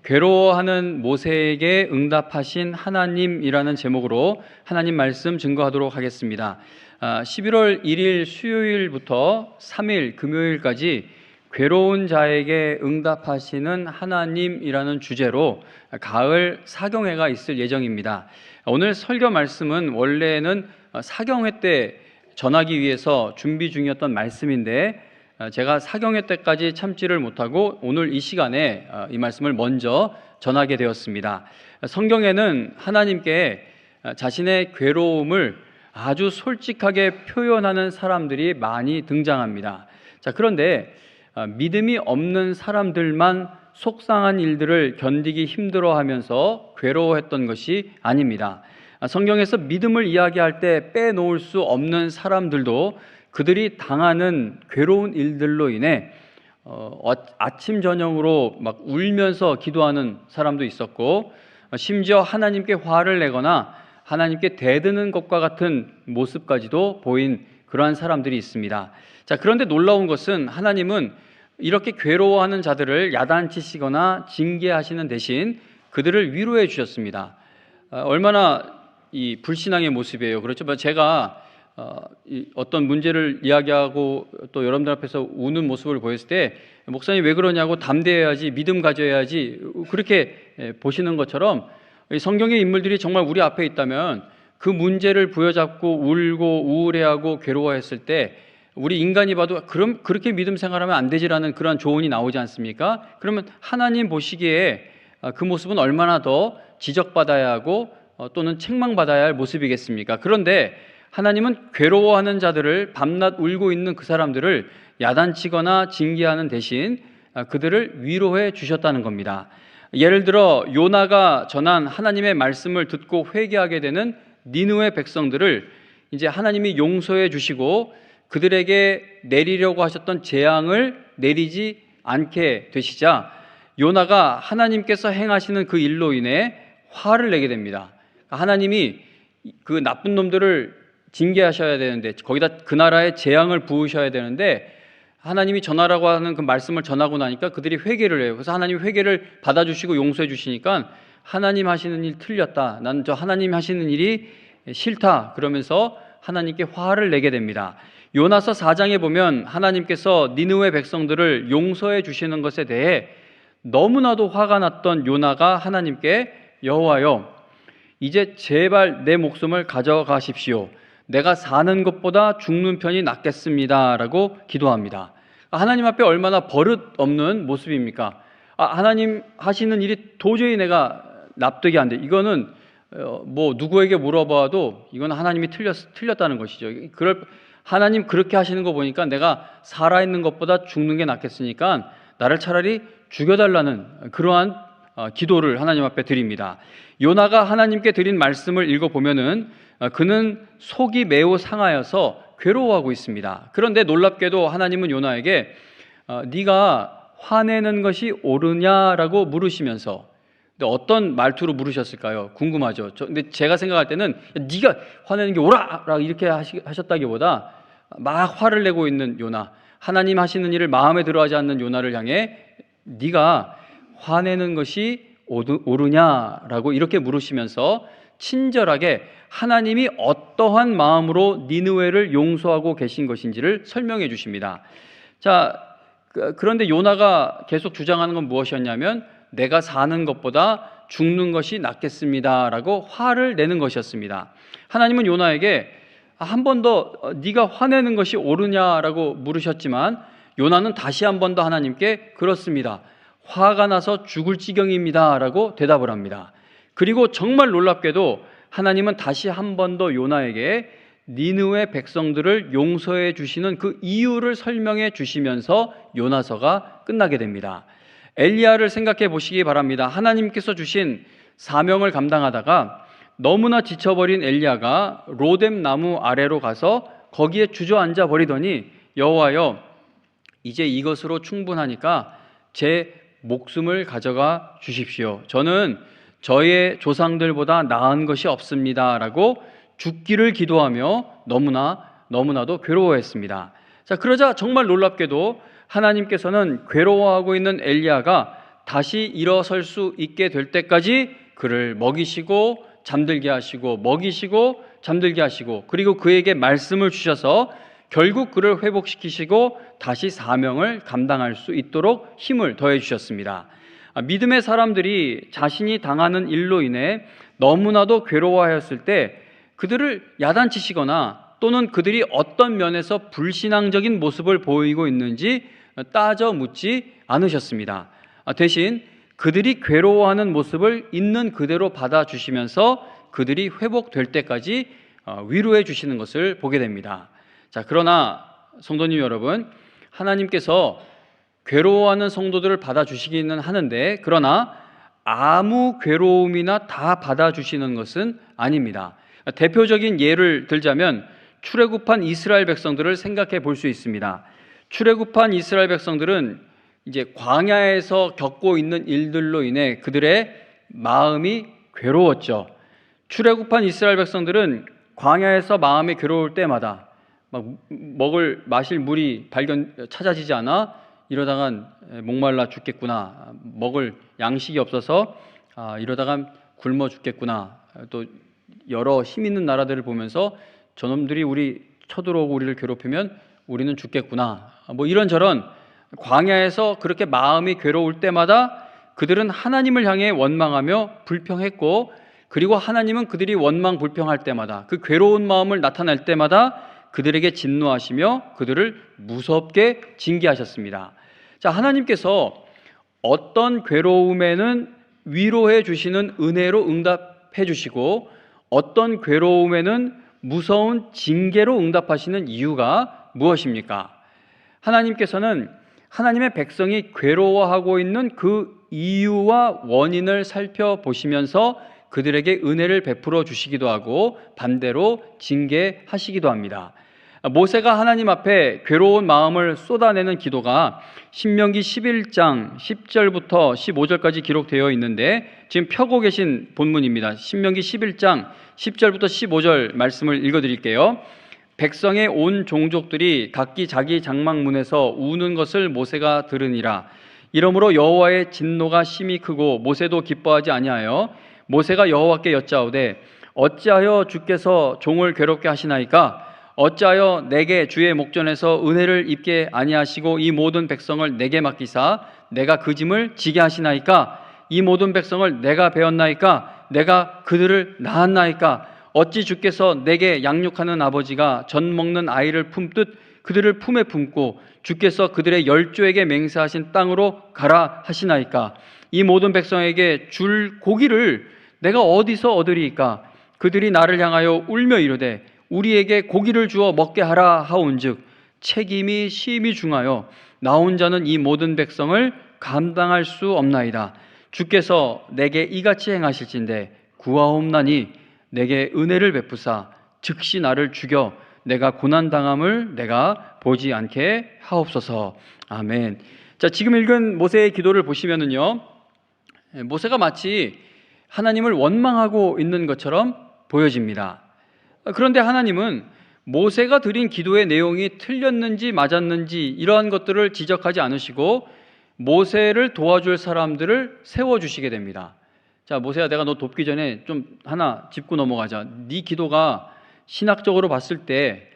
괴로워하는 모세에게 응답하신 하나님이라는 제목으로 하나님 말씀 증거하도록 하겠습니다. 11월 1일 수요일부터 3일 금요일까지 괴로운 자에게 응답하시는 하나님이라는 주제로 가을 사경회가 있을 예정입니다. 오늘 설교 말씀은 원래는 사경회 때 전하기 위해서 준비 중이었던 말씀인데 제가 사경회 때까지 참지를 못하고 오늘 이 시간에 이 말씀을 먼저 전하게 되었습니다. 성경에는 하나님께 자신의 괴로움을 아주 솔직하게 표현하는 사람들이 많이 등장합니다. 자, 그런데 믿음이 없는 사람들만 속상한 일들을 견디기 힘들어하면서 괴로워했던 것이 아닙니다. 성경에서 믿음을 이야기할 때 빼놓을 수 없는 사람들도 그들이 당하는 괴로운 일들로 인해 아침 저녁으로 막 울면서 기도하는 사람도 있었고, 심지어 하나님께 화를 내거나 하나님께 대드는 것과 같은 모습까지도 보인 그러한 사람들이 있습니다. 자, 그런데 놀라운 것은 하나님은 이렇게 괴로워하는 자들을 야단치시거나 징계하시는 대신 그들을 위로해 주셨습니다. 얼마나 이 불신앙의 모습이에요. 그렇죠? 제가 어떤 문제를 이야기하고 또 여러분들 앞에서 우는 모습을 보였을 때 목사님 왜 그러냐고, 담대해야지, 믿음 가져야지, 그렇게 보시는 것처럼 성경의 인물들이 정말 우리 앞에 있다면 그 문제를 부여잡고 울고 우울해하고 괴로워했을 때 우리 인간이 봐도 그럼 그렇게 믿음 생활하면 안 되지라는 그런 조언이 나오지 않습니까? 그러면 하나님 보시기에 그 모습은 얼마나 더 지적받아야 하고 또는 책망받아야 할 모습이겠습니까? 그런데 하나님은 괴로워하는 자들을, 밤낮 울고 있는 그 사람들을 야단치거나 징계하는 대신 그들을 위로해 주셨다는 겁니다. 예를 들어 요나가 전한 하나님의 말씀을 듣고 회개하게 되는 니느웨 백성들을 이제 하나님이 용서해 주시고 그들에게 내리려고 하셨던 재앙을 내리지 않게 되시자 요나가 하나님께서 행하시는 그 일로 인해 화를 내게 됩니다. 하나님이 그 나쁜 놈들을 징계하셔야 되는데, 거기다 그 나라에 재앙을 부으셔야 되는데 하나님이 전하라고 하는 그 말씀을 전하고 나니까 그들이 회개를 해요. 그래서 하나님이 회개를 받아주시고 용서해 주시니까 하나님 하시는 일 틀렸다, 난 저 하나님 하시는 일이 싫다, 그러면서 하나님께 화를 내게 됩니다. 요나서 4장에 보면 하나님께서 니느웨 백성들을 용서해 주시는 것에 대해 너무나도 화가 났던 요나가 하나님께 여호와여, 이제 제발 내 목숨을 가져가십시오. 내가 사는 것보다 죽는 편이 낫겠습니다 라고 기도합니다. 하나님 앞에 얼마나 버릇없는 모습입니까? 하나님 하시는 일이 도저히 내가 납득이 안 돼. 이거는 뭐 누구에게 물어봐도 이건 하나님이 틀렸다는 것이죠. 하나님 그렇게 하시는 거 보니까 내가 살아있는 것보다 죽는 게 낫겠으니까 나를 차라리 죽여달라는 그러한 기도를 하나님 앞에 드립니다. 요나가 하나님께 드린 말씀을 읽어보면은 그는 속이 매우 상하여서 괴로워하고 있습니다. 그런데 놀랍게도 하나님은 요나에게 네가 화내는 것이 옳으냐라고 물으시면서, 근데 어떤 말투로 물으셨을까요? 궁금하죠. 근데 제가 생각할 때는 네가 화내는 게 옳아라 이렇게 하셨다기보다 막 화를 내고 있는 요나, 하나님 하시는 일을 마음에 들어하지 않는 요나를 향해 네가 화내는 것이 옳으냐라고 이렇게 물으시면서 친절하게 하나님이 어떠한 마음으로 니느웨를 용서하고 계신 것인지를 설명해 주십니다. 자, 그런데 요나가 계속 주장하는 건 무엇이었냐면 내가 사는 것보다 죽는 것이 낫겠습니다라고 화를 내는 것이었습니다. 하나님은 요나에게 한 번 더 네가 화내는 것이 옳으냐라고 물으셨지만 요나는 다시 한 번 더 하나님께 그렇습니다, 화가 나서 죽을 지경입니다 라고 대답을 합니다. 그리고 정말 놀랍게도 하나님은 다시 한 번 더 요나에게 니느웨 백성들을 용서해 주시는 그 이유를 설명해 주시면서 요나서가 끝나게 됩니다. 엘리야를 생각해 보시기 바랍니다. 하나님께서 주신 사명을 감당하다가 너무나 지쳐버린 엘리야가 로뎀 나무 아래로 가서 거기에 주저앉아 버리더니 여호와여, 이제 이것으로 충분하니까 제 목숨을 가져가 주십시오. 저는 저의 조상들보다 나은 것이 없습니다 라고 죽기를 기도하며 너무나도 괴로워했습니다. 자, 그러자 정말 놀랍게도 하나님께서는 괴로워하고 있는 엘리야가 다시 일어설 수 있게 될 때까지 그를 먹이시고 잠들게 하시고 먹이시고 잠들게 하시고, 그리고 그에게 말씀을 주셔서 결국 그를 회복시키시고 다시 사명을 감당할 수 있도록 힘을 더해 주셨습니다. 믿음의 사람들이 자신이 당하는 일로 인해 너무나도 괴로워하였을 때 그들을 야단치시거나 또는 그들이 어떤 면에서 불신앙적인 모습을 보이고 있는지 따져 묻지 않으셨습니다. 대신 그들이 괴로워하는 모습을 있는 그대로 받아주시면서 그들이 회복될 때까지 위로해 주시는 것을 보게 됩니다. 자, 그러나 성도님 여러분, 하나님께서 괴로워하는 성도들을 받아주시기는 하는데, 그러나 아무 괴로움이나 다 받아주시는 것은 아닙니다. 대표적인 예를 들자면 출애굽한 이스라엘 백성들을 생각해 볼 수 있습니다. 출애굽한 이스라엘 백성들은 이제 광야에서 겪고 있는 일들로 인해 그들의 마음이 괴로웠죠. 출애굽한 이스라엘 백성들은 광야에서 마음이 괴로울 때마다 막 마실 물이 찾아지지 않아 이러다간 목말라 죽겠구나, 먹을 양식이 없어서 이러다간 굶어 죽겠구나, 또 여러 힘 있는 나라들을 보면서 저놈들이 우리 쳐들어오고 우리를 괴롭히면 우리는 죽겠구나, 이런저런 광야에서 그렇게 마음이 괴로울 때마다 그들은 하나님을 향해 원망하며 불평했고, 그리고 하나님은 그들이 원망 불평할 때마다, 그 괴로운 마음을 나타낼 때마다 그들에게 진노하시며 그들을 무섭게 징계하셨습니다. 자, 하나님께서 어떤 괴로움에는 위로해 주시는 은혜로 응답해 주시고 어떤 괴로움에는 무서운 징계로 응답하시는 이유가 무엇입니까? 하나님께서는 하나님의 백성이 괴로워하고 있는 그 이유와 원인을 살펴보시면서 그들에게 은혜를 베풀어 주시기도 하고 반대로 징계하시기도 합니다. 모세가 하나님 앞에 괴로운 마음을 쏟아내는 기도가 신명기 11장 10절부터 15절까지 기록되어 있는데, 지금 펴고 계신 본문입니다. 신명기 11장 10절부터 15절 말씀을 읽어드릴게요. 백성의 온 종족들이 각기 자기 장막문에서 우는 것을 모세가 들으니라. 이러므로 여호와의 진노가 심히 크고 모세도 기뻐하지 아니하여 모세가 여호와께 여짜오되 어찌하여 주께서 종을 괴롭게 하시나이까? 어찌하여 내게 주의 목전에서 은혜를 입게 아니하시고 이 모든 백성을 내게 맡기사 내가 그 짐을 지게 하시나이까? 이 모든 백성을 내가 배웠나이까? 내가 그들을 낳았나이까? 어찌 주께서 내게 양육하는 아버지가 젖 먹는 아이를 품듯 그들을 품에 품고 주께서 그들의 열조에게 맹세하신 땅으로 가라 하시나이까? 이 모든 백성에게 줄 고기를 내가 어디서 얻으리이까? 그들이 나를 향하여 울며 이르되 우리에게 고기를 주어 먹게 하라 하온즉 책임이 심히 중하여 나 혼자는 이 모든 백성을 감당할 수 없나이다. 주께서 내게 이같이 행하실진대 구하옵나니 내게 은혜를 베푸사 즉시 나를 죽여 내가 고난당함을 내가 보지 않게 하옵소서. 아멘. 자, 지금 읽은 모세의 기도를 보시면은요, 모세가 마치 하나님을 원망하고 있는 것처럼 보여집니다. 그런데 하나님은 모세가 드린 기도의 내용이 틀렸는지 맞았는지 이러한 것들을 지적하지 않으시고 모세를 도와줄 사람들을 세워주시게 됩니다. 자, 모세야, 내가 너 돕기 전에 좀 하나 짚고 넘어가자. 네 기도가 신학적으로 봤을 때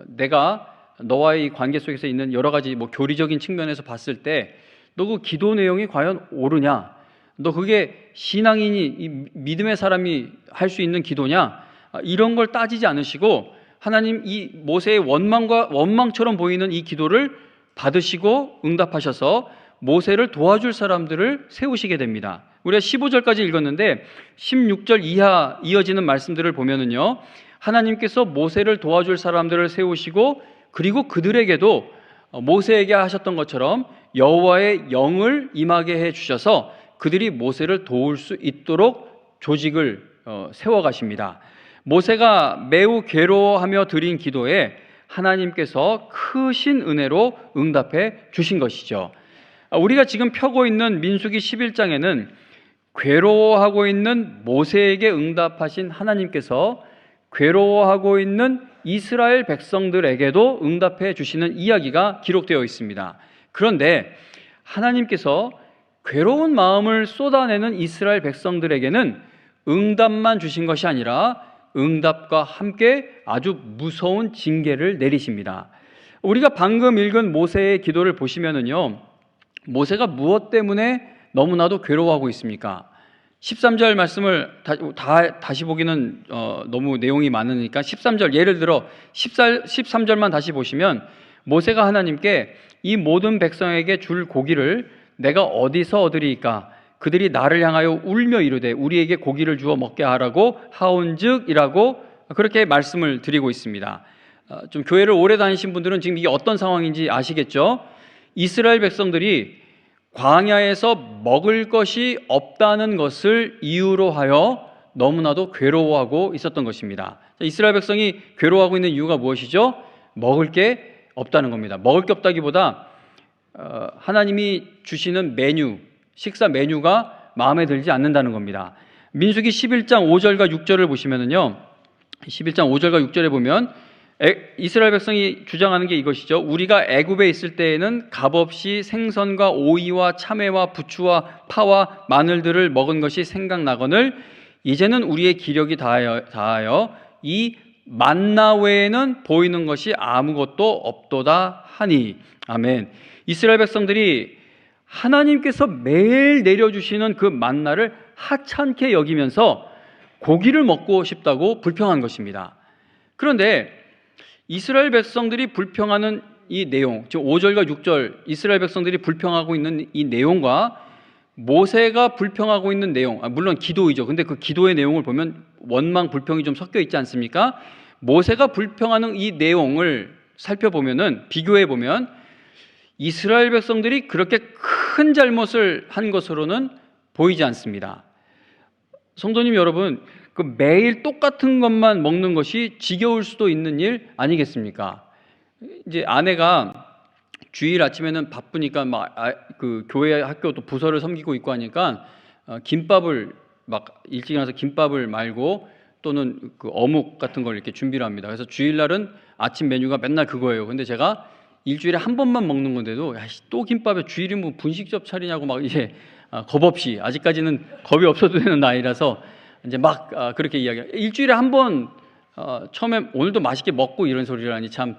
내가 너와의 관계 속에서 있는 여러 가지 교리적인 측면에서 봤을 때 너 그 기도 내용이 과연 옳으냐? 너 그게 신앙인이 믿음의 사람이 할 수 있는 기도냐? 이런 걸 따지지 않으시고 하나님 이 모세의 원망처럼 보이는 이 기도를 받으시고 응답하셔서 모세를 도와줄 사람들을 세우시게 됩니다. 우리가 15절까지 읽었는데 16절 이하 이어지는 말씀들을 보면은요, 하나님께서 모세를 도와줄 사람들을 세우시고 그리고 그들에게도 모세에게 하셨던 것처럼 여호와의 영을 임하게 해 주셔서 그들이 모세를 도울 수 있도록 조직을 세워가십니다. 모세가 매우 괴로워하며 드린 기도에 하나님께서 크신 은혜로 응답해 주신 것이죠. 우리가 지금 펴고 있는 민수기 11장에는 괴로워하고 있는 모세에게 응답하신 하나님께서 괴로워하고 있는 이스라엘 백성들에게도 응답해 주시는 이야기가 기록되어 있습니다. 그런데 하나님께서 괴로운 마음을 쏟아내는 이스라엘 백성들에게는 응답만 주신 것이 아니라 응답과 함께 아주 무서운 징계를 내리십니다. 우리가 방금 읽은 모세의 기도를 보시면은요, 모세가 무엇 때문에 너무나도 괴로워하고 있습니까? 13절 말씀을 다시 보기는 너무 내용이 많으니까 13절, 예를 들어 13절만 다시 보시면 모세가 하나님께 이 모든 백성에게 줄 고기를 내가 어디서 얻으리이까? 그들이 나를 향하여 울며 이르되 우리에게 고기를 주어 먹게 하라고 하온즉이라고 그렇게 말씀을 드리고 있습니다. 좀 교회를 오래 다니신 분들은 지금 이게 어떤 상황인지 아시겠죠? 이스라엘 백성들이 광야에서 먹을 것이 없다는 것을 이유로 하여 너무나도 괴로워하고 있었던 것입니다. 이스라엘 백성이 괴로워하고 있는 이유가 무엇이죠? 먹을 게 없다는 겁니다. 먹을 게 없다기보다 하나님이 주시는 메뉴, 식사 메뉴가 마음에 들지 않는다는 겁니다. 민수기 11장 5절과 6절을 보시면은요, 11장 5절과 6절에 보면 이스라엘 백성이 주장하는 게 이것이죠. 우리가 애굽에 있을 때에는 값없이 생선과 오이와 참외와 부추와 파와 마늘들을 먹은 것이 생각나거늘 이제는 우리의 기력이 다하여 이 만나 외에는 보이는 것이 아무것도 없도다 하니. 아멘. 이스라엘 백성들이 하나님께서 매일 내려주시는 그 만나를 하찮게 여기면서 고기를 먹고 싶다고 불평한 것입니다. 그런데 이스라엘 백성들이 불평하는 이 내용, 즉 5절과 6절 이스라엘 백성들이 불평하고 있는 이 내용과 모세가 불평하고 있는 내용, 물론 기도이죠. 근데 그 기도의 내용을 보면 원망, 불평이 좀 섞여 있지 않습니까? 모세가 불평하는 이 내용을 살펴보면은, 비교해 보면 이스라엘 백성들이 그렇게 큰 잘못을 한 것으로는 보이지 않습니다. 성도님 여러분, 그 매일 똑같은 것만 먹는 것이 지겨울 수도 있는 일 아니겠습니까? 이제 아내가 주일 아침에는 바쁘니까 그 교회 학교 또 부서를 섬기고 있고 하니까 김밥을 막 일찍 일어나서 김밥을 말고 또는 그 어묵 같은 걸 이렇게 준비를 합니다. 그래서 주일날은 아침 메뉴가 맨날 그거예요. 근데 제가 일주일에 한 번만 먹는 건데도 야, 또 김밥에 주일이 뭐 분식집 차리냐고 막 이제 겁 없이, 아직까지는 겁이 없어도 되는 나이라서 이제 막 그렇게 이야기해요. 일주일에 한 번 처음에 오늘도 맛있게 먹고 이런 소리를 하니 참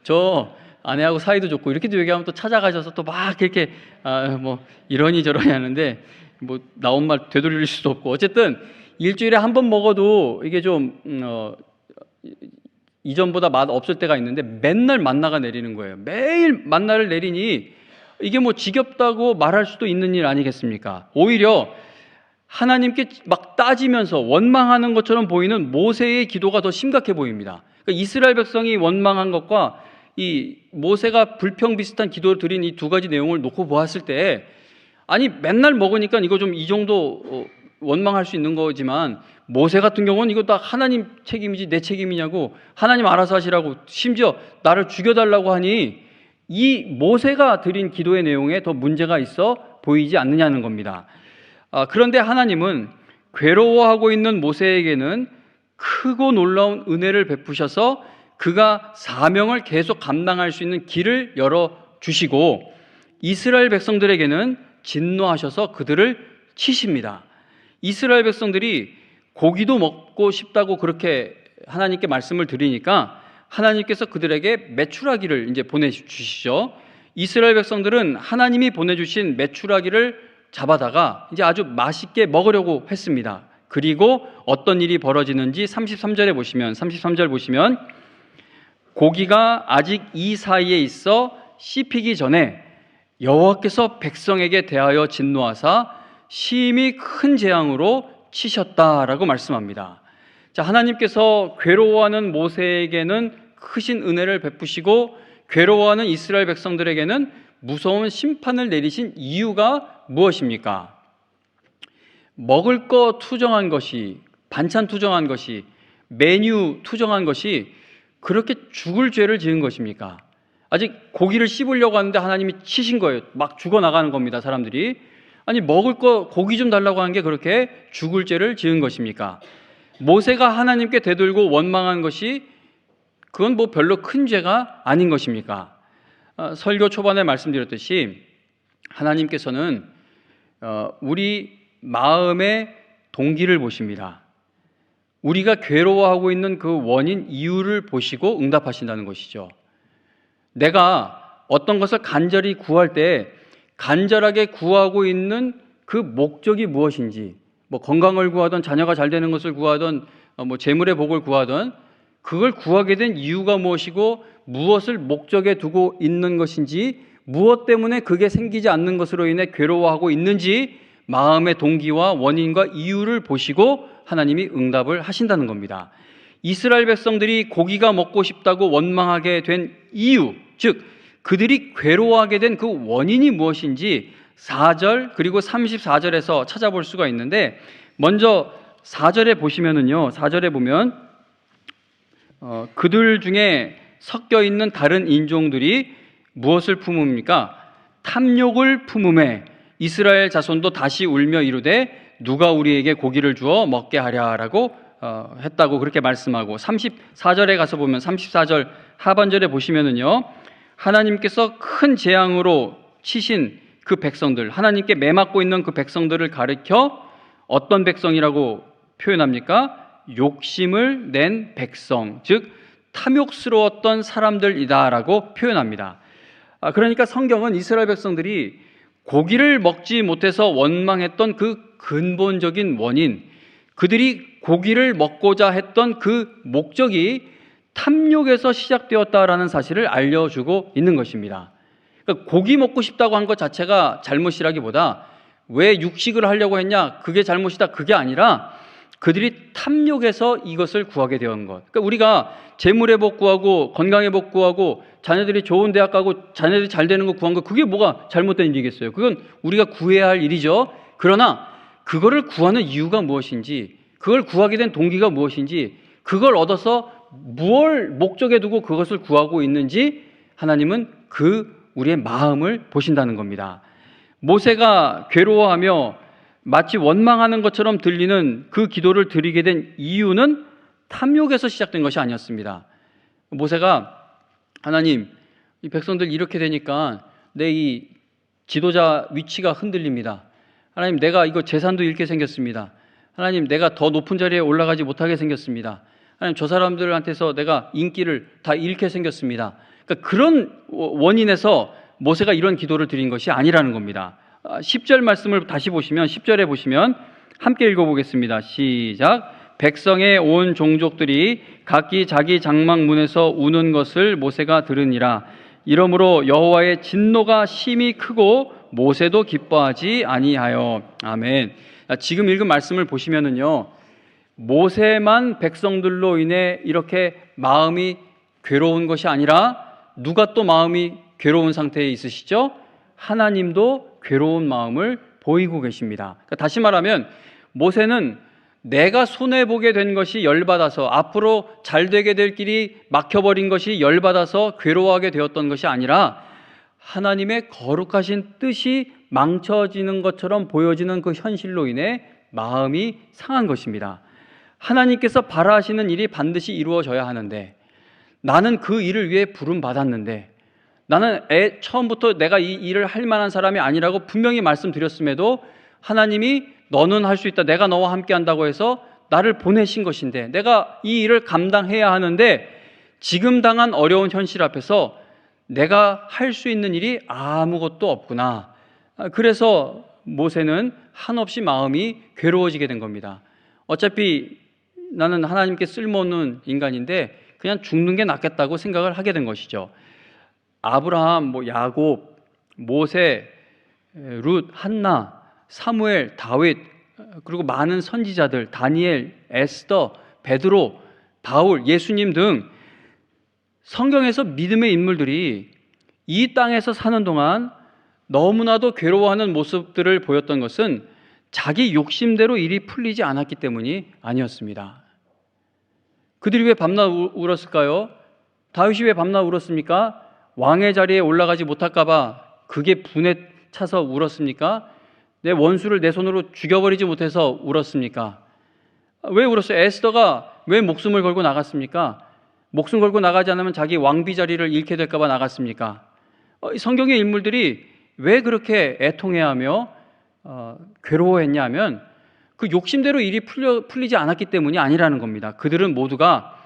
저 아내하고 사이도 좋고 이렇게도 얘기하면 또 찾아가셔서 또 막 이렇게 뭐 이러니 저러니 하는데 뭐 나온 말 되돌릴 수도 없고, 어쨌든 일주일에 한 번 먹어도 이게 좀 이전보다 맛 없을 때가 있는데 맨날 만나가 내리는 거예요. 매일 만나를 내리니 이게 뭐 지겹다고 말할 수도 있는 일 아니겠습니까? 오히려 하나님께 막 따지면서 원망하는 것처럼 보이는 모세의 기도가 더 심각해 보입니다. 그러니까 이스라엘 백성이 원망한 것과 이 모세가 불평 비슷한 기도를 드린 이 두 가지 내용을 놓고 보았을 때, 아니 맨날 먹으니까 이거 좀 이 정도 원망할 수 있는 거지만 모세 같은 경우는 이거 다 하나님 책임이지 내 책임이냐고, 하나님 알아서 하시라고, 심지어 나를 죽여달라고 하니 이 모세가 드린 기도의 내용에 더 문제가 있어 보이지 않느냐는 겁니다. 그런데 하나님은 괴로워하고 있는 모세에게는 크고 놀라운 은혜를 베푸셔서 그가 사명을 계속 감당할 수 있는 길을 열어주시고, 이스라엘 백성들에게는 진노하셔서 그들을 치십니다. 이스라엘 백성들이 고기도 먹고 싶다고 그렇게 하나님께 말씀을 드리니까 하나님께서 그들에게 메추라기를 이제 보내주시죠. 이스라엘 백성들은 하나님이 보내주신 메추라기를 잡아다가 이제 아주 맛있게 먹으려고 했습니다. 그리고 어떤 일이 벌어지는지 33절 보시면 고기가 아직 이 사이에 있어 씹히기 전에 여호와께서 백성에게 대하여 진노하사 심히 큰 재앙으로 치셨다라고 말씀합니다. 자, 하나님께서 괴로워하는 모세에게는 크신 은혜를 베푸시고 괴로워하는 이스라엘 백성들에게는 무서운 심판을 내리신 이유가 무엇입니까? 먹을 거 투정한 것이, 반찬 투정한 것이, 메뉴 투정한 것이 그렇게 죽을 죄를 지은 것입니까? 아직 고기를 씹으려고 하는데 하나님이 치신 거예요. 막 죽어나가는 겁니다, 사람들이. 아니, 먹을 거 고기 좀 달라고 하는 게 그렇게 죽을 죄를 지은 것입니까? 모세가 하나님께 대들고 원망한 것이 그건 뭐 별로 큰 죄가 아닌 것입니까? 설교 초반에 말씀드렸듯이 하나님께서는 우리 마음의 동기를 보십니다. 우리가 괴로워하고 있는 그 원인, 이유를 보시고 응답하신다는 것이죠. 내가 어떤 것을 간절히 구할 때 간절하게 구하고 있는 그 목적이 무엇인지, 뭐 건강을 구하든 자녀가 잘 되는 것을 구하든 뭐 재물의 복을 구하든 그걸 구하게 된 이유가 무엇이고 무엇을 목적에 두고 있는 것인지, 무엇 때문에 그게 생기지 않는 것으로 인해 괴로워하고 있는지 마음의 동기와 원인과 이유를 보시고 하나님이 응답을 하신다는 겁니다. 이스라엘 백성들이 고기가 먹고 싶다고 원망하게 된 이유, 즉 그들이 괴로워하게 된 그 원인이 무엇인지 4절 그리고 34절에서 찾아볼 수가 있는데, 먼저 4절에 보시면은요, 4절에 보면 그들 중에 섞여 있는 다른 인종들이 무엇을 품읍니까? 탐욕을 품음에 이스라엘 자손도 다시 울며 이르되 누가 우리에게 고기를 주어 먹게 하랴라고 했다고 그렇게 말씀하고, 34절에 가서 보면 34절 하반절에 보시면은요, 하나님께서 큰 재앙으로 치신 그 백성들, 하나님께 매맞고 있는 그 백성들을 가리켜 어떤 백성이라고 표현합니까? 욕심을 낸 백성, 즉 탐욕스러웠던 사람들이다라고 표현합니다. 그러니까 성경은 이스라엘 백성들이 고기를 먹지 못해서 원망했던 그 근본적인 원인, 그들이 고기를 먹고자 했던 그 목적이 탐욕에서 시작되었다라는 사실을 알려주고 있는 것입니다. 그러니까 고기 먹고 싶다고 한 것 자체가 잘못이라기보다 왜 육식을 하려고 했냐, 그게 잘못이다, 그게 아니라 그들이 탐욕에서 이것을 구하게 된 것. 그러니까 우리가 재물의 복 구하고 건강의 복 구하고 자녀들이 좋은 대학 가고 자녀들이 잘 되는 거 구한 거, 그게 뭐가 잘못된 일이겠어요? 그건 우리가 구해야 할 일이죠. 그러나 그거를 구하는 이유가 무엇인지, 그걸 구하게 된 동기가 무엇인지, 그걸 얻어서 무엇을 목적에 두고 그것을 구하고 있는지 하나님은 그 우리의 마음을 보신다는 겁니다. 모세가 괴로워하며 마치 원망하는 것처럼 들리는 그 기도를 드리게 된 이유는 탐욕에서 시작된 것이 아니었습니다. 모세가 하나님, 이 백성들 이렇게 되니까 내 이 지도자 위치가 흔들립니다. 하나님, 내가 이거 재산도 잃게 생겼습니다. 하나님, 내가 더 높은 자리에 올라가지 못하게 생겼습니다. 하나님, 저 사람들한테서 내가 인기를 다 잃게 생겼습니다. 그러니까 그런 원인에서 모세가 이런 기도를 드린 것이 아니라는 겁니다. 10절 말씀을 다시 보시면, 10절에 보시면 함께 읽어보겠습니다. 시작. 백성의 온 종족들이 각기 자기 장막 문에서 우는 것을 모세가 들으니라. 이러므로 여호와의 진노가 심히 크고 모세도 기뻐하지 아니하여. 아멘. 지금 읽은 말씀을 보시면은요, 모세만 백성들로 인해 이렇게 마음이 괴로운 것이 아니라 누가 또 마음이 괴로운 상태에 있으시죠? 하나님도 괴로운 마음을 보이고 계십니다. 그러니까 다시 말하면 모세는 내가 손해보게 된 것이 열받아서, 앞으로 잘 되게 될 길이 막혀버린 것이 열받아서 괴로워하게 되었던 것이 아니라 하나님의 거룩하신 뜻이 망쳐지는 것처럼 보여지는 그 현실로 인해 마음이 상한 것입니다. 하나님께서 바라시는 일이 반드시 이루어져야 하는데, 나는 그 일을 위해 부름받았는데, 나는 처음부터 내가 이 일을 할 만한 사람이 아니라고 분명히 말씀드렸음에도 하나님이 너는 할 수 있다, 내가 너와 함께 한다고 해서 나를 보내신 것인데, 내가 이 일을 감당해야 하는데 지금 당한 어려운 현실 앞에서 내가 할 수 있는 일이 아무것도 없구나. 그래서 모세는 한없이 마음이 괴로워지게 된 겁니다. 어차피 나는 하나님께 쓸모없는 인간인데 그냥 죽는 게 낫겠다고 생각을 하게 된 것이죠. 아브라함, 야곱, 모세, 룻, 한나, 사무엘, 다윗, 그리고 많은 선지자들, 다니엘, 에스더, 베드로, 바울, 예수님 등 성경에서 믿음의 인물들이 이 땅에서 사는 동안 너무나도 괴로워하는 모습들을 보였던 것은 자기 욕심대로 일이 풀리지 않았기 때문이 아니었습니다. 그들이 왜 밤낮 울었을까요? 다윗이 왜 밤낮 울었습니까? 왕의 자리에 올라가지 못할까 봐 그게 분에 차서 울었습니까? 내 원수를 내 손으로 죽여버리지 못해서 울었습니까? 왜 울었어요? 에스더가 왜 목숨을 걸고 나갔습니까? 목숨 걸고 나가지 않으면 자기 왕비 자리를 잃게 될까 봐 나갔습니까? 성경의 인물들이 왜 그렇게 애통해하며 괴로워했냐면 그 욕심대로 일이 풀리지 않았기 때문이 아니라는 겁니다. 그들은 모두가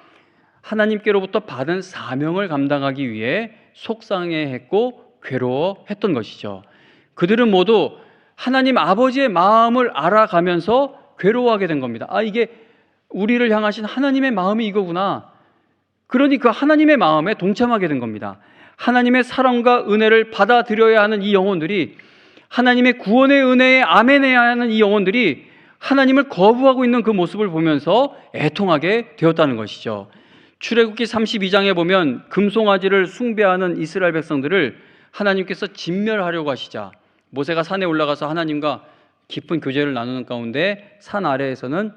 하나님께로부터 받은 사명을 감당하기 위해 속상해했고 괴로워했던 것이죠. 그들은 모두 하나님 아버지의 마음을 알아가면서 괴로워하게 된 겁니다. 이게 우리를 향하신 하나님의 마음이 이거구나. 그러니 그 하나님의 마음에 동참하게 된 겁니다. 하나님의 사랑과 은혜를 받아들여야 하는 이 영혼들이, 하나님의 구원의 은혜에 아멘해야 하는 이 영혼들이 하나님을 거부하고 있는 그 모습을 보면서 애통하게 되었다는 것이죠. 출애굽기 32장에 보면 금송아지를 숭배하는 이스라엘 백성들을 하나님께서 진멸하려고 하시자 모세가 산에 올라가서 하나님과 깊은 교제를 나누는 가운데 산 아래에서는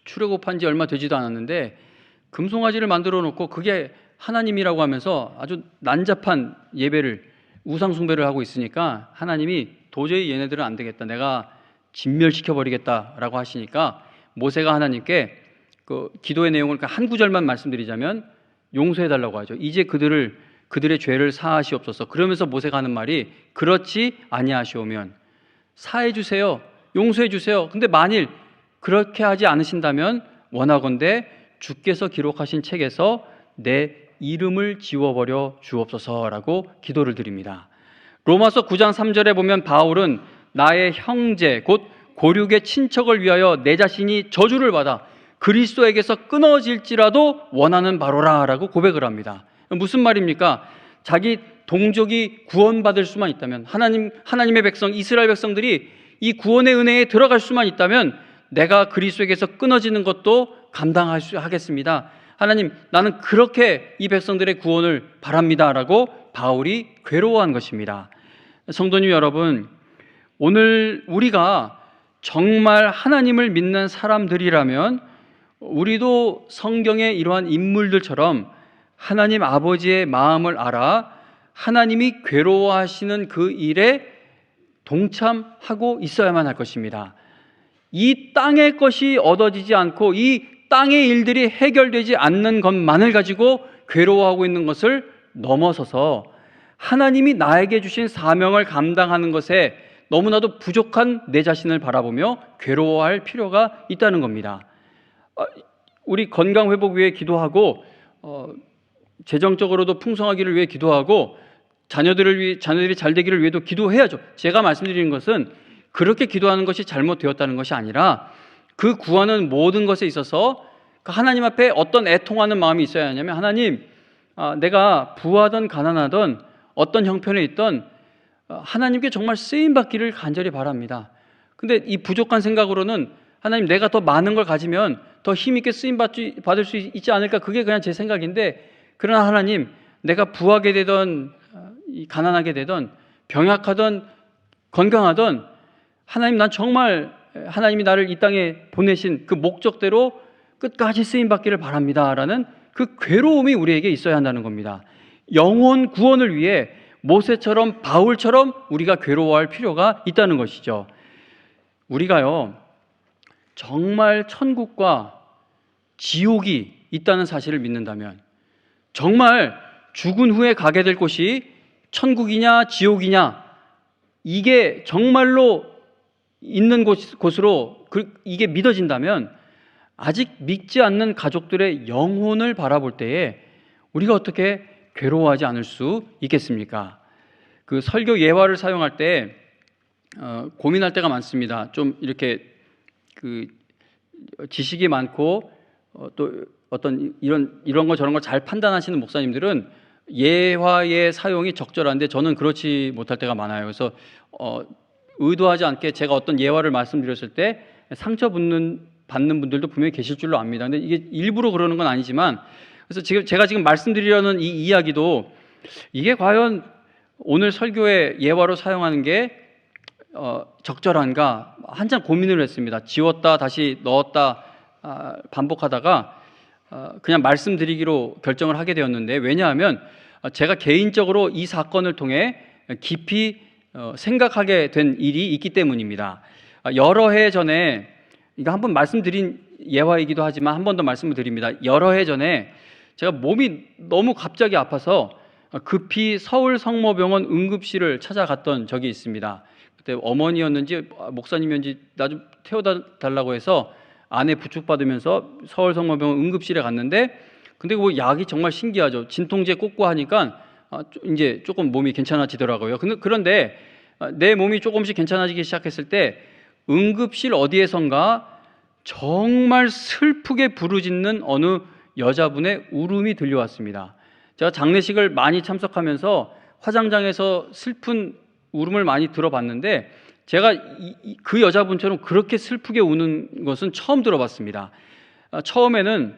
출애굽한 지 얼마 되지도 않았는데 금송아지를 만들어 놓고 그게 하나님이라고 하면서 아주 난잡한 예배를, 우상 숭배를 하고 있으니까 하나님이 도저히 얘네들은 안 되겠다, 내가 진멸시켜버리겠다라고 하시니까 모세가 하나님께 그 기도의 내용을 한 구절만 말씀드리자면 용서해달라고 하죠. 이제 그들의 죄를 사하시옵소서. 그러면서 모세가 하는 말이 그렇지 아니하시오면 사해 주세요, 용서해 주세요. 근데 만일 그렇게 하지 않으신다면 원하건대 주께서 기록하신 책에서 내 이름을 지워버려 주옵소서라고 기도를 드립니다. 로마서 9장 3절에 보면 바울은 나의 형제 곧 고륙의 친척을 위하여 내 자신이 저주를 받아 그리스도에게서 끊어질지라도 원하는 바로라 라고 고백을 합니다. 무슨 말입니까? 자기 동족이 구원받을 수만 있다면, 하나님의 백성 이스라엘 백성들이 이 구원의 은혜에 들어갈 수만 있다면 내가 그리스도에게서 끊어지는 것도 감당하겠습니다. 하나님, 나는 그렇게 이 백성들의 구원을 바랍니다 라고 바울이 괴로워한 것입니다. 성도님 여러분, 오늘 우리가 정말 하나님을 믿는 사람들이라면 우리도 성경의 이러한 인물들처럼 하나님 아버지의 마음을 알아 하나님이 괴로워하시는 그 일에 동참하고 있어야만 할 것입니다. 이 땅의 것이 얻어지지 않고 이 땅의 일들이 해결되지 않는 것만을 가지고 괴로워하고 있는 것을 넘어서서 하나님이 나에게 주신 사명을 감당하는 것에 너무나도 부족한 내 자신을 바라보며 괴로워할 필요가 있다는 겁니다. 우리 건강 회복 위해 기도하고 재정적으로도 풍성하기를 위해 기도하고 자녀들이 잘 되기를 위해도 기도해야죠. 제가 말씀드리는 것은 그렇게 기도하는 것이 잘못되었다는 것이 아니라 그 구하는 모든 것에 있어서 하나님 앞에 어떤 애통하는 마음이 있어야 하냐면, 하나님, 내가 부하든 가난하든 어떤 형편에 있든 하나님께 정말 쓰임받기를 간절히 바랍니다. 근데 이 부족한 생각으로는 하나님, 내가 더 많은 걸 가지면 더 힘있게 쓰임받을 수 있지 않을까, 그게 그냥 제 생각인데, 그러나 하나님, 내가 부하게 되든 가난하게 되든 병약하든 건강하든 하나님, 난 정말 하나님이 나를 이 땅에 보내신 그 목적대로 끝까지 쓰임받기를 바랍니다 라는 그 괴로움이 우리에게 있어야 한다는 겁니다. 영혼 구원을 위해 모세처럼 바울처럼 우리가 괴로워할 필요가 있다는 것이죠. 우리가요, 정말 천국과 지옥이 있다는 사실을 믿는다면, 정말 죽은 후에 가게 될 곳이 천국이냐 지옥이냐, 이게 정말로 있는 곳으로 이게 믿어진다면, 아직 믿지 않는 가족들의 영혼을 바라볼 때에 우리가 어떻게 괴로워하지 않을 수 있겠습니까? 그 설교 예화를 사용할 때 고민할 때가 많습니다. 좀 이렇게 그 지식이 많고 또 어떤 이런 거 저런 걸 잘 판단하시는 목사님들은 예화의 사용이 적절한데 저는 그렇지 못할 때가 많아요. 그래서 의도하지 않게 제가 어떤 예화를 말씀드렸을 때 받는 분들도 분명히 계실 줄로 압니다. 근데 이게 일부러 그러는 건 아니지만, 그래서 제가 지금 말씀드리려는 이 이야기도 이게 과연 오늘 설교의 예화로 사용하는 게 적절한가 한참 고민을 했습니다. 지웠다 다시 넣었다 반복하다가 그냥 말씀드리기로 결정을 하게 되었는데, 왜냐하면 제가 개인적으로 이 사건을 통해 깊이 생각하게 된 일이 있기 때문입니다. 여러 해 전에, 이거 한번 말씀드린 예화이기도 하지만 한 번 더 말씀을 드립니다. 여러 해 전에 제가 몸이 너무 갑자기 아파서 급히 서울 성모병원 응급실을 찾아갔던 적이 있습니다. 그때 어머니였는지 목사님이었는지 나 좀 태워다 달라고 해서 아내 부축받으면서 서울 성모병원 응급실에 갔는데, 근데 뭐 약이 정말 신기하죠. 진통제 꽂고 하니까 이제 조금 몸이 괜찮아지더라고요. 그런데 내 몸이 조금씩 괜찮아지기 시작했을 때 응급실 어디에선가 정말 슬프게 부르짖는 어느 여자분의 울음이 들려왔습니다. 제가 장례식을 많이 참석하면서 화장장에서 슬픈 울음을 많이 들어봤는데 제가 그 여자분처럼 그렇게 슬프게 우는 것은 처음 들어봤습니다. 처음에는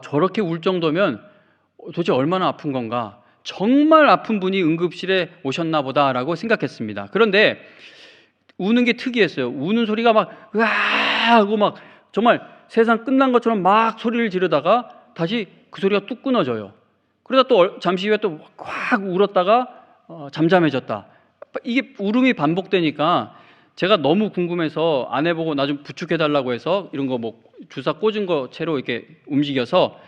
저렇게 울 정도면 도대체 얼마나 아픈 건가, 정말 아픈 분이 응급실에 오셨나 보다라고 생각했습니다. 그런데 우는 게 특이했어요. 우는 소리가 막 으아 하고 막 정말 세상 끝난 것처럼 막 소리를 지르다가 다시 그 소리가 뚝 끊어져요. 그러다 또 잠시 후에 또 확 울었다가 잠잠해졌다. 이게 울음이 반복되니까 제가 너무 궁금해서 아내 보고 나 좀 부축해달라고 해서 이런 거 뭐 주사 꽂은 거 채로 이렇게 움직여서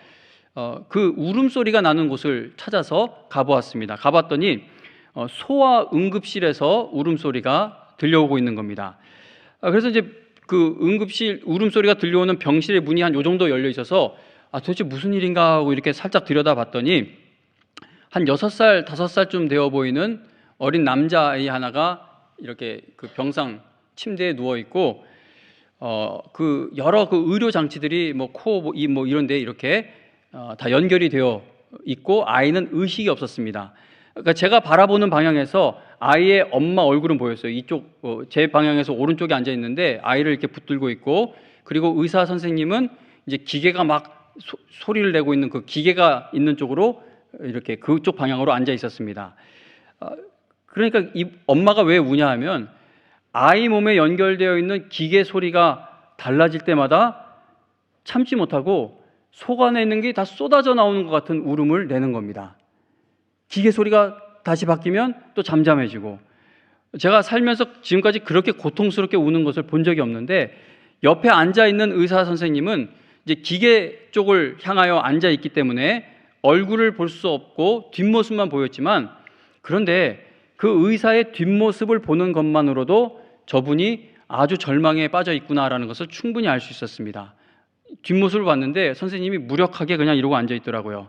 그 울음소리가 나는 곳을 찾아서 가보았습니다. 가봤더니 소아 응급실에서 울음소리가 들려오고 있는 겁니다. 그래서 이제 그 응급실 울음소리가 들려오는 병실의 문이 한 요 정도 열려 있어서 도대체 무슨 일인가 하고 이렇게 살짝 들여다봤더니 한 6살, 5살쯤 되어 보이는 어린 남자아이 하나가 이렇게 그 병상 침대에 누워 있고 그 여러 그 의료 장치들이 뭐 코, 입 뭐 이런 데 이렇게 다 연결이 되어 있고 아이는 의식이 없었습니다. 그러니까 제가 바라보는 방향에서 아이의 엄마 얼굴은 보였어요. 이쪽 제 방향에서 오른쪽에 앉아 있는데 아이를 이렇게 붙들고 있고, 그리고 의사 선생님은 이제 기계가 막 소리를 내고 있는 그 기계가 있는 쪽으로 이렇게 그쪽 방향으로 앉아 있었습니다. 그러니까 이 엄마가 왜 우냐 하면 아이 몸에 연결되어 있는 기계 소리가 달라질 때마다 참지 못하고 속 안에 있는 게 다 쏟아져 나오는 것 같은 울음을 내는 겁니다. 기계 소리가 다시 바뀌면 또 잠잠해지고, 제가 살면서 지금까지 그렇게 고통스럽게 우는 것을 본 적이 없는데 옆에 앉아 있는 의사 선생님은 이제 기계 쪽을 향하여 앉아 있기 때문에 얼굴을 볼 수 없고 뒷모습만 보였지만, 그런데 그 의사의 뒷모습을 보는 것만으로도 저분이 아주 절망에 빠져 있구나라는 것을 충분히 알 수 있었습니다. 뒷모습을 봤는데 선생님이 무력하게 그냥 이러고 앉아 있더라고요.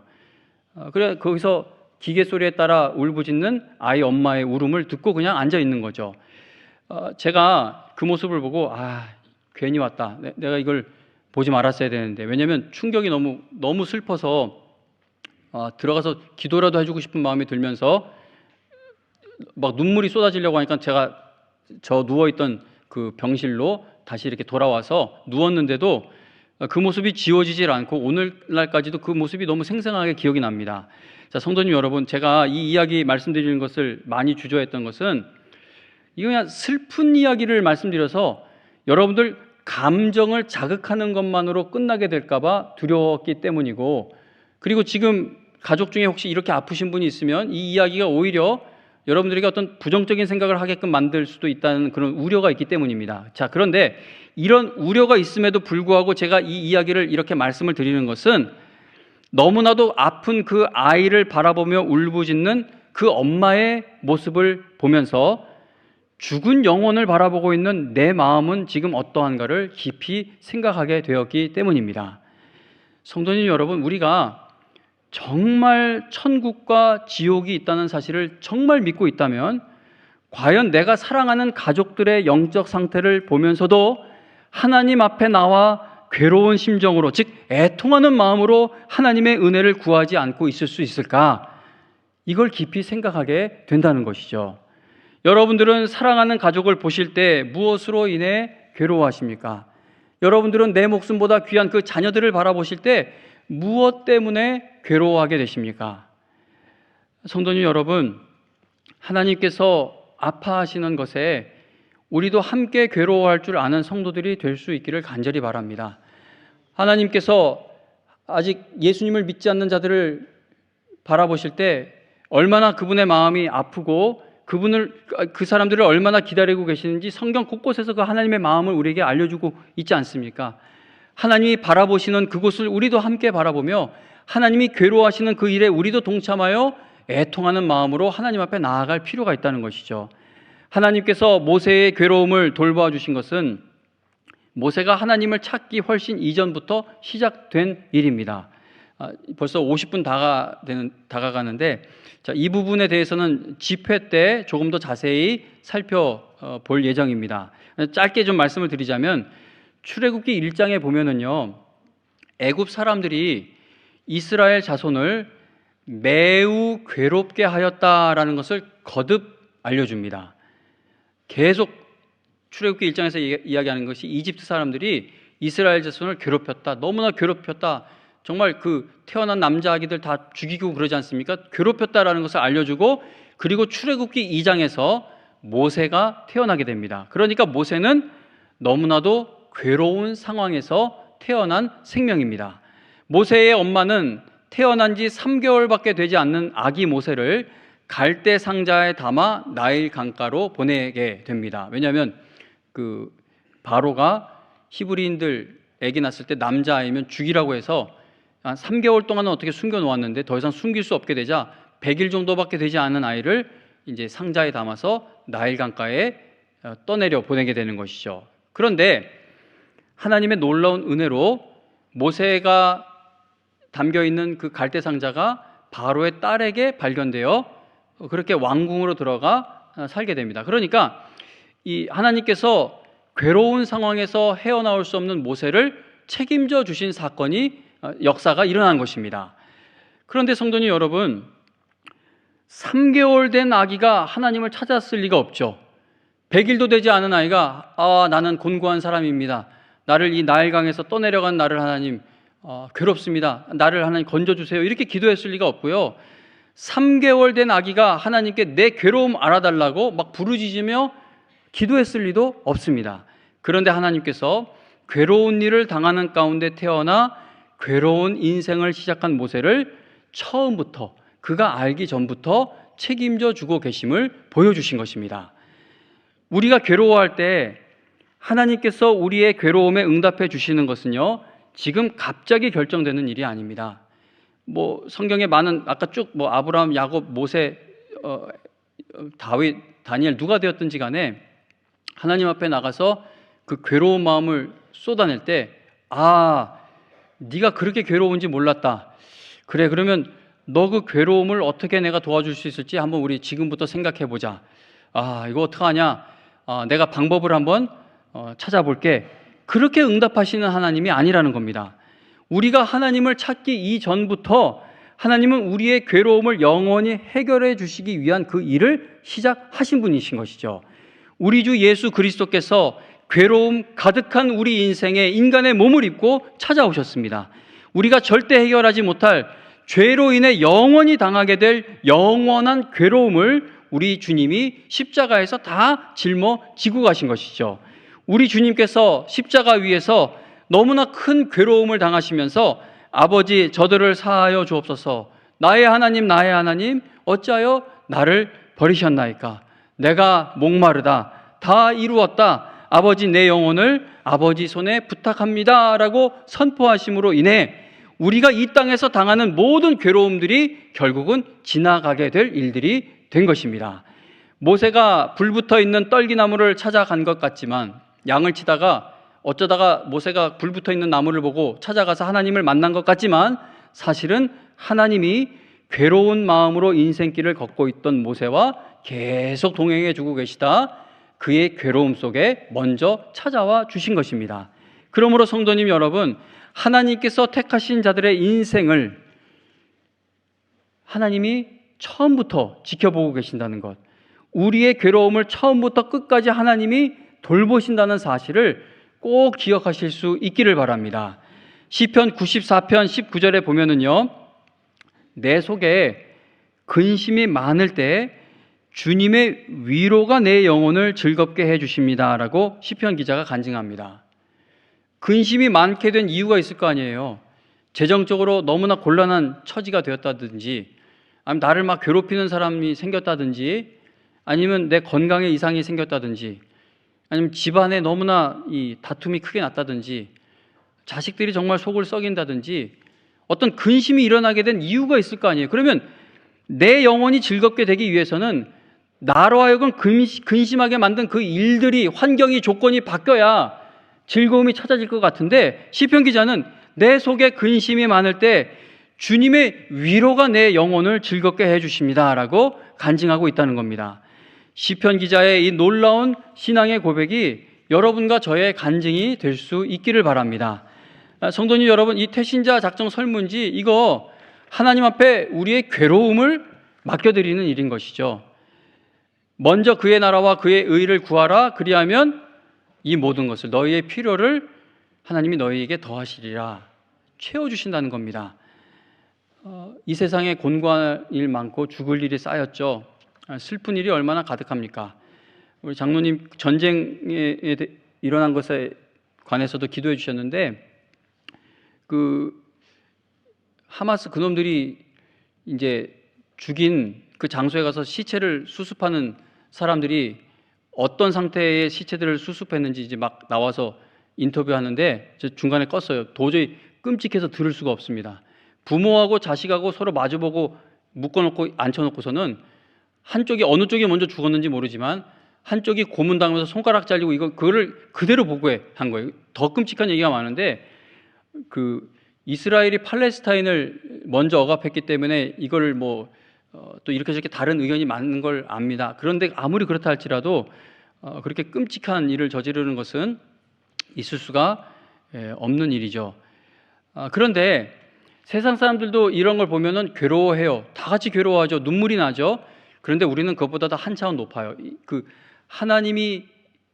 그래 거기서 기계 소리에 따라 울부짖는 아이 엄마의 울음을 듣고 그냥 앉아 있는 거죠. 제가 그 모습을 보고 괜히 왔다. 내가 이걸 보지 말았어야 되는데, 왜냐하면 충격이 너무 슬퍼서 들어가서 기도라도 해주고 싶은 마음이 들면서 막 눈물이 쏟아지려고 하니까 제가 저 누워있던 그 병실로 다시 이렇게 돌아와서 누웠는데도 그 모습이 지워지질 않고 오늘날까지도 그 모습이 너무 생생하게 기억이 납니다. 자, 성도님 여러분, 제가 이 이야기 말씀드리는 것을 많이 주저했던 것은 이거 그냥 슬픈 이야기를 말씀드려서 여러분들 감정을 자극하는 것만으로 끝나게 될까봐 두려웠기 때문이고, 그리고 지금 가족 중에 혹시 이렇게 아프신 분이 있으면 이 이야기가 오히려 여러분들에게 어떤 부정적인 생각을 하게끔 만들 수도 있다는 그런 우려가 있기 때문입니다. 자, 그런데 이런 우려가 있음에도 불구하고 제가 이 이야기를 이렇게 말씀을 드리는 것은 너무나도 아픈 그 아이를 바라보며 울부짖는 그 엄마의 모습을 보면서 죽은 영혼을 바라보고 있는 내 마음은 지금 어떠한가를 깊이 생각하게 되었기 때문입니다. 성도님 여러분, 우리가 정말 천국과 지옥이 있다는 사실을 정말 믿고 있다면 과연 내가 사랑하는 가족들의 영적 상태를 보면서도 하나님 앞에 나와 괴로운 심정으로, 즉 애통하는 마음으로 하나님의 은혜를 구하지 않고 있을 수 있을까? 이걸 깊이 생각하게 된다는 것이죠. 여러분들은 사랑하는 가족을 보실 때 무엇으로 인해 괴로워하십니까? 여러분들은 내 목숨보다 귀한 그 자녀들을 바라보실 때 무엇 때문에 괴로워하게 되십니까? 성도님 여러분, 하나님께서 아파하시는 것에 우리도 함께 괴로워할 줄 아는 성도들이 될 수 있기를 간절히 바랍니다. 하나님께서 아직 예수님을 믿지 않는 자들을 바라보실 때 얼마나 그분의 마음이 아프고 그 사람들을 얼마나 기다리고 계시는지 성경 곳곳에서 그 하나님의 마음을 우리에게 알려주고 있지 않습니까? 하나님이 바라보시는 그곳을 우리도 함께 바라보며 하나님이 괴로워하시는 그 일에 우리도 동참하여 애통하는 마음으로 하나님 앞에 나아갈 필요가 있다는 것이죠. 하나님께서 모세의 괴로움을 돌보아 주신 것은 모세가 하나님을 찾기 훨씬 이전부터 시작된 일입니다. 벌써 50분 다가가는데, 이 부분에 대해서는 집회 때 조금 더 자세히 살펴볼 예정입니다. 짧게 좀 말씀을 드리자면, 출애굽기 1장에 보면은요, 애굽 사람들이 이스라엘 자손을 매우 괴롭게 하였다라는 것을 거듭 알려줍니다. 계속 출애굽기 1장에서 이야기하는 것이 이집트 사람들이 이스라엘 자손을 괴롭혔다, 너무나 괴롭혔다, 정말 그 태어난 남자 아기들 다 죽이고 그러지 않습니까? 괴롭혔다라는 것을 알려주고, 그리고 출애굽기 2장에서 모세가 태어나게 됩니다. 그러니까 모세는 너무나도 괴로운 상황에서 태어난 생명입니다. 모세의 엄마는 태어난 지 3개월밖에 되지 않는 아기 모세를 갈대 상자에 담아 나일 강가로 보내게 됩니다. 왜냐하면 그 바로가 히브리인들 아기 낳았을 때 남자아이면 죽이라고 해서 한 3개월 동안은 어떻게 숨겨 놓았는데 더 이상 숨길 수 없게 되자 100일 정도밖에 되지 않은 아이를 이제 상자에 담아서 나일 강가에 떠내려 보내게 되는 것이죠. 그런데 하나님의 놀라운 은혜로 모세가 담겨 있는 그 갈대 상자가 바로의 딸에게 발견되어 그렇게 왕궁으로 들어가 살게 됩니다. 그러니까 이 하나님께서 괴로운 상황에서 헤어나올 수 없는 모세를 책임져 주신 사건이 역사가 일어난 것입니다. 그런데 성도님 여러분, 3개월 된 아기가 하나님을 찾았을 리가 없죠. 100일도 되지 않은 아이가 나는 곤고한 사람입니다, 나를 이 나일강에서 떠내려간 나를 하나님 괴롭습니다, 나를 하나님 건져주세요, 이렇게 기도했을 리가 없고요. 3개월 된 아기가 하나님께 내 괴로움 알아달라고 막 부르짖으며 기도했을 리도 없습니다. 그런데 하나님께서 괴로운 일을 당하는 가운데 태어나 괴로운 인생을 시작한 모세를 처음부터, 그가 알기 전부터 책임져 주고 계심을 보여주신 것입니다. 우리가 괴로워할 때 하나님께서 우리의 괴로움에 응답해 주시는 것은요, 지금 갑자기 결정되는 일이 아닙니다. 성경에 많은, 아까 쭉 아브라함, 야곱, 모세, 다윗, 다니엘 누가 되었든지 간에 하나님 앞에 나가서 그 괴로운 마음을 쏟아낼 때, 네가 그렇게 괴로운지 몰랐다. 그래, 그러면 너 그 괴로움을 어떻게 내가 도와줄 수 있을지 한번 우리 지금부터 생각해 보자. 이거 어떡하냐? 내가 방법을 한번 찾아볼게. 그렇게 응답하시는 하나님이 아니라는 겁니다. 우리가 하나님을 찾기 이전부터 하나님은 우리의 괴로움을 영원히 해결해 주시기 위한 그 일을 시작하신 분이신 것이죠. 우리 주 예수 그리스도께서 괴로움 가득한 우리 인생에 인간의 몸을 입고 찾아오셨습니다. 우리가 절대 해결하지 못할 죄로 인해 영원히 당하게 될 영원한 괴로움을 우리 주님이 십자가에서 다 짊어지고 가신 것이죠. 우리 주님께서 십자가 위에서 너무나 큰 괴로움을 당하시면서 아버지, 저들을 사하여 주옵소서, 나의 하나님, 나의 하나님, 어찌하여 나를 버리셨나이까? 내가 목마르다, 다 이루었다, 아버지 내 영혼을 아버지 손에 부탁합니다 라고 선포하심으로 인해 우리가 이 땅에서 당하는 모든 괴로움들이 결국은 지나가게 될 일들이 된 것입니다. 모세가 불붙어 있는 떨기나무를 찾아간 것 같지만, 양을 치다가 어쩌다가 모세가 불붙어 있는 나무를 보고 찾아가서 하나님을 만난 것 같지만, 사실은 하나님이 괴로운 마음으로 인생길을 걷고 있던 모세와 계속 동행해 주고 계시다, 그의 괴로움 속에 먼저 찾아와 주신 것입니다. 그러므로 성도님 여러분, 하나님께서 택하신 자들의 인생을 하나님이 처음부터 지켜보고 계신다는 것, 우리의 괴로움을 처음부터 끝까지 하나님이 돌보신다는 사실을 꼭 기억하실 수 있기를 바랍니다. 시편 94편 19절에 보면은요, 내 속에 근심이 많을 때 주님의 위로가 내 영혼을 즐겁게 해주십니다 라고 시편 기자가 간증합니다. 근심이 많게 된 이유가 있을 거 아니에요. 재정적으로 너무나 곤란한 처지가 되었다든지, 아니면 나를 막 괴롭히는 사람이 생겼다든지, 아니면 내 건강에 이상이 생겼다든지, 아니면 집안에 너무나 이 다툼이 크게 났다든지, 자식들이 정말 속을 썩인다든지, 어떤 근심이 일어나게 된 이유가 있을 거 아니에요. 그러면 내 영혼이 즐겁게 되기 위해서는 나로 하여금 근심하게 만든 그 일들이, 환경이, 조건이 바뀌어야 즐거움이 찾아질 것 같은데, 시편 기자는 내 속에 근심이 많을 때 주님의 위로가 내 영혼을 즐겁게 해주십니다 라고 간증하고 있다는 겁니다. 시편 기자의 이 놀라운 신앙의 고백이 여러분과 저의 간증이 될 수 있기를 바랍니다. 성도님 여러분, 이 태신자 작정 설문지, 이거 하나님 앞에 우리의 괴로움을 맡겨드리는 일인 것이죠. 먼저 그의 나라와 그의 의를 구하라. 그리하면 이 모든 것을, 너희의 필요를 하나님이 너희에게 더하시리라, 채워주신다는 겁니다. 이 세상에 곤고한 일 많고 죽을 일이 쌓였죠. 슬픈 일이 얼마나 가득합니까? 우리 장로님 전쟁에 일어난 것에 관해서도 기도해 주셨는데, 그 하마스 그놈들이 이제 죽인 그 장소에 가서 시체를 수습하는 사람들이 어떤 상태의 시체들을 수습했는지 이제 막 나와서 인터뷰하는데, 저 중간에 껐어요. 도저히 끔찍해서 들을 수가 없습니다. 부모하고 자식하고 서로 마주보고 묶어놓고 앉혀놓고서는 한쪽이, 어느 쪽이 먼저 죽었는지 모르지만 한쪽이 고문당하면서 손가락 잘리고, 그거를 그대로 보고한 거예요. 더 끔찍한 얘기가 많은데, 그 이스라엘이 팔레스타인을 먼저 억압했기 때문에 이걸 또 이렇게 저렇게 다른 의견이 많은 걸 압니다. 그런데 아무리 그렇다 할지라도 그렇게 끔찍한 일을 저지르는 것은 있을 수가 없는 일이죠. 그런데 세상 사람들도 이런 걸 보면은 괴로워해요. 다 같이 괴로워하죠. 눈물이 나죠. 그런데 우리는 그것보다 한 차원 높아요. 그 하나님이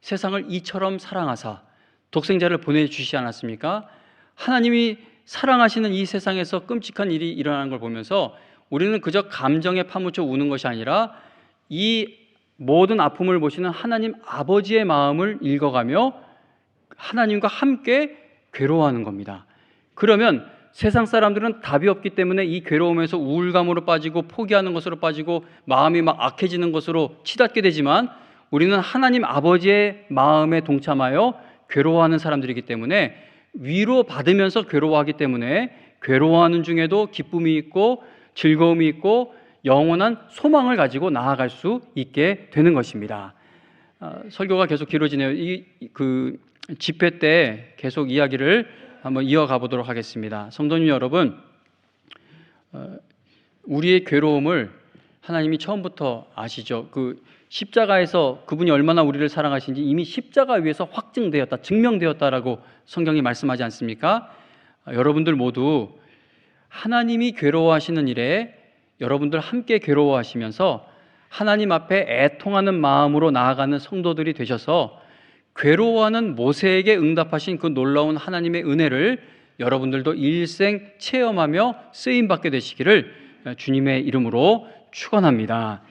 세상을 이처럼 사랑하사 독생자를 보내주시지 않았습니까? 하나님이 사랑하시는 이 세상에서 끔찍한 일이 일어나는 걸 보면서 우리는 그저 감정에 파묻혀 우는 것이 아니라 이 모든 아픔을 보시는 하나님 아버지의 마음을 읽어가며 하나님과 함께 괴로워하는 겁니다. 그러면 세상 사람들은 답이 없기 때문에 이 괴로움에서 우울감으로 빠지고 포기하는 것으로 빠지고 마음이 막 악해지는 것으로 치닫게 되지만, 우리는 하나님 아버지의 마음에 동참하여 괴로워하는 사람들이기 때문에, 위로받으면서 괴로워하기 때문에 괴로워하는 중에도 기쁨이 있고 즐거움이 있고 영원한 소망을 가지고 나아갈 수 있게 되는 것입니다. 설교가 계속 길어지네요. 그 집회 때 계속 이야기를 한번 이어가 보도록 하겠습니다. 성도님 여러분, 우리의 괴로움을 하나님이 처음부터 아시죠. 그 십자가에서 그분이 얼마나 우리를 사랑하신지 이미 십자가 위에서 확증되었다, 증명되었다라고 성경이 말씀하지 않습니까? 여러분들 모두 하나님이 괴로워하시는 일에 여러분들 함께 괴로워하시면서 하나님 앞에 애통하는 마음으로 나아가는 성도들이 되셔서 괴로워하는 모세에게 응답하신 그 놀라운 하나님의 은혜를 여러분들도 일생 체험하며 쓰임받게 되시기를 주님의 이름으로 축원합니다.